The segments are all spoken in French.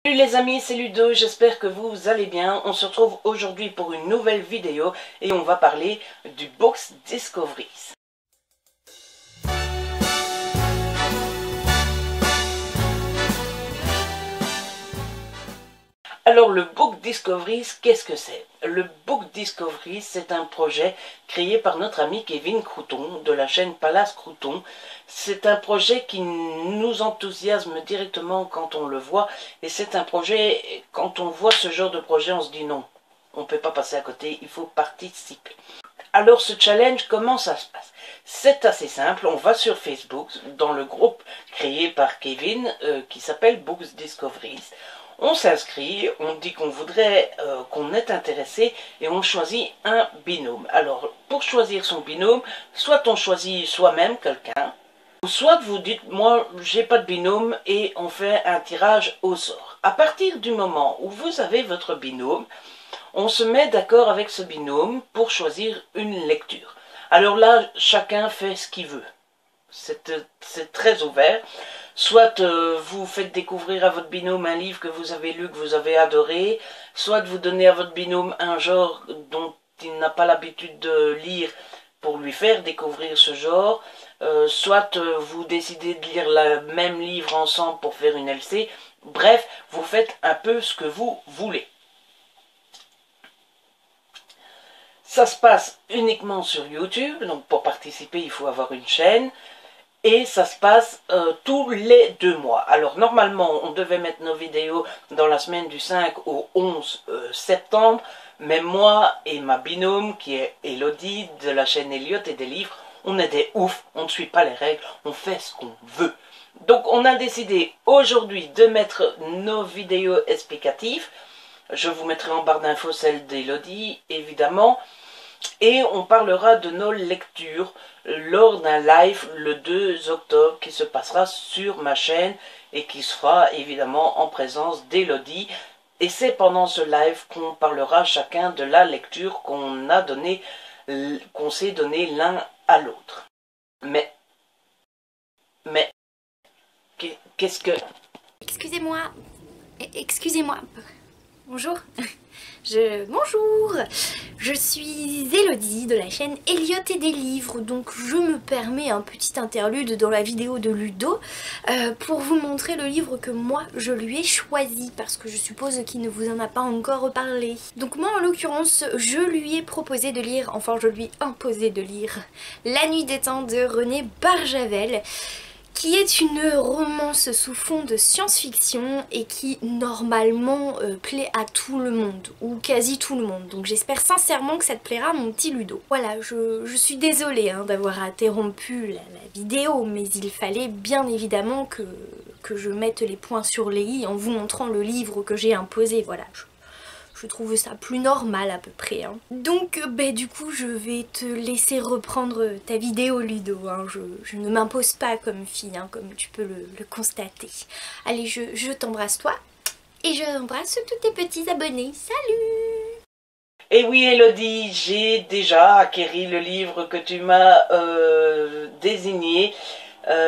Salut les amis, c'est Ludo, j'espère que vous allez bien. On se retrouve aujourd'hui pour une nouvelle vidéo et on va parler du Books Discoveries. Alors le Book Discoveries, qu'est-ce que c'est? Le Book Discoveries, c'est un projet créé par notre ami Kevin Crouton de la chaîne Palace Crouton. C'est un projet qui nous enthousiasme directement quand on le voit, et c'est un projet, quand on voit ce genre de projet, on se dit non, on ne peut pas passer à côté, il faut participer. Alors ce challenge, comment ça se passe? C'est assez simple, on va sur Facebook, dans le groupe créé par Kevin, qui s'appelle Books Discoveries. On s'inscrit, on dit qu'on voudrait, qu'on est intéressé et on choisit un binôme. Alors, pour choisir son binôme, soit on choisit soi-même quelqu'un, ou soit vous dites, moi, j'ai pas de binôme et on fait un tirage au sort. À partir du moment où vous avez votre binôme, on se met d'accord avec ce binôme pour choisir une lecture. Alors là, chacun fait ce qu'il veut. C'est très ouvert. Soit vous faites découvrir à votre binôme un livre que vous avez lu, que vous avez adoré, soit vous donnez à votre binôme un genre dont il n'a pas l'habitude de lire pour lui faire découvrir ce genre, soit vous décidez de lire le même livre ensemble pour faire une LC. Bref, vous faites un peu ce que vous voulez. Ça se passe uniquement sur YouTube, donc pour participer il faut avoir une chaîne. Et ça se passe tous les 2 mois. Alors normalement, on devait mettre nos vidéos dans la semaine du 5 au 11 septembre. Mais moi et ma binôme, qui est Elodie, de la chaîne Elliot et des livres, on est des oufs, on ne suit pas les règles, on fait ce qu'on veut. Donc on a décidé aujourd'hui de mettre nos vidéos explicatives. Je vous mettrai en barre d'infos celle d'Elodie, évidemment. Et on parlera de nos lectures lors d'un live le 2 octobre qui se passera sur ma chaîne et qui sera évidemment en présence d'Elodie. Et c'est pendant ce live qu'on parlera chacun de la lecture qu'on a donné, qu'on s'est donné l'un à l'autre. Mais, qu'est-ce que... Excusez-moi. Bonjour. Bonjour. Je suis Elodie de la chaîne Elliot et des livres, donc je me permets un petit interlude dans la vidéo de Ludo pour vous montrer le livre que moi je lui ai choisi, parce que je suppose qu'il ne vous en a pas encore parlé. Donc moi en l'occurrence je lui ai proposé de lire, enfin je lui ai imposé de lire La Nuit des Temps de René Barjavel, qui est une romance sous fond de science-fiction et qui normalement plaît à tout le monde, ou quasi tout le monde. Donc j'espère sincèrement que ça te plaira mon petit Ludo. Voilà, je suis désolée d'avoir interrompu la vidéo, mais il fallait bien évidemment que je mette les points sur les i en vous montrant le livre que j'ai imposé, voilà. Je trouve ça plus normal à peu près. Donc du coup je vais te laisser reprendre ta vidéo Ludo. Je ne m'impose pas comme fille, comme tu peux le constater. Allez, je t'embrasse toi et je embrasse tous tes petits abonnés. Salut! Et oui Elodie, j'ai déjà acquéri le livre que tu m'as désigné.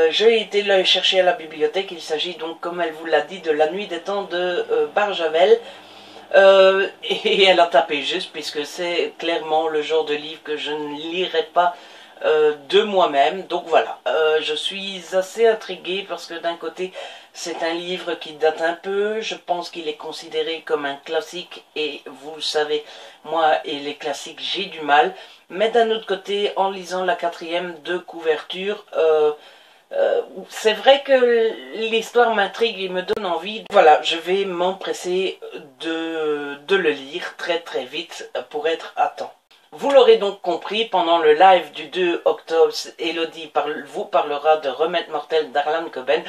J'ai été le chercher à la bibliothèque. Il s'agit donc, comme elle vous l'a dit, de La Nuit des Temps de Barjavel. Et elle a tapé juste, puisque c'est clairement le genre de livre que je ne lirai pas de moi-même. Donc voilà, je suis assez intriguée parce que d'un côté c'est un livre qui date un peu, je pense qu'il est considéré comme un classique et vous le savez, moi et les classiques j'ai du mal. Mais d'un autre côté, en lisant la 4e de couverture, c'est vrai que l'histoire m'intrigue et me donne envie. Voilà, je vais m'empresser de le lire très vite pour être à temps. Vous l'aurez donc compris, pendant le live du 2 octobre, Elodie vous parlera de Remède mortel d'Harlan Coben.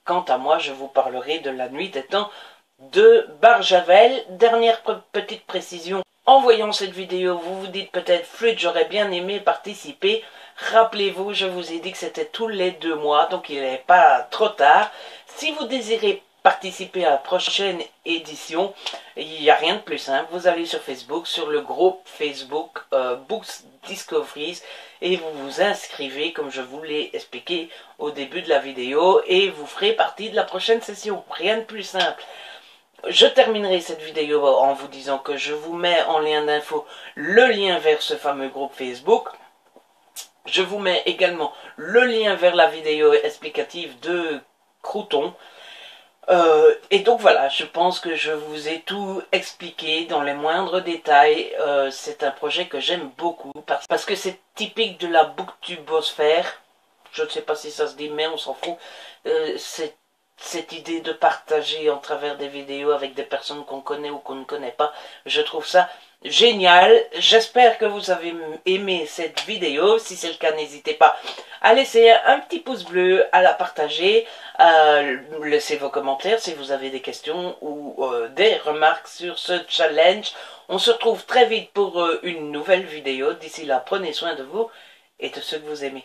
Quant à moi, je vous parlerai de La Nuit des Temps de Barjavel. Dernière petite précision, en voyant cette vidéo, vous vous dites peut-être, Flûte, j'aurais bien aimé participer. Rappelez-vous, je vous ai dit que c'était tous les 2 mois, donc il n'est pas trop tard. Si vous désirez participer à la prochaine édition, il n'y a rien de plus simple. Vous allez sur Facebook, sur le groupe Facebook Books Discoveries, et vous vous inscrivez, comme je vous l'ai expliqué au début de la vidéo, et vous ferez partie de la prochaine session. Rien de plus simple. Je terminerai cette vidéo en vous disant que je vous mets en lien d'info le lien vers ce fameux groupe Facebook. Je vous mets également le lien vers la vidéo explicative de Crouton. Et donc voilà, je pense que je vous ai tout expliqué dans les moindres détails. C'est un projet que j'aime beaucoup parce que c'est typique de la booktubosphère. Je ne sais pas si ça se dit, mais on s'en fout. Cette idée de partager en travers des vidéos avec des personnes qu'on connaît ou qu'on ne connaît pas, je trouve ça génial. J'espère que vous avez aimé cette vidéo. Si c'est le cas, n'hésitez pas à laisser un petit pouce bleu, à la partager, à laisser vos commentaires si vous avez des questions ou des remarques sur ce challenge. On se retrouve très vite pour une nouvelle vidéo. D'ici là, prenez soin de vous et de ceux que vous aimez.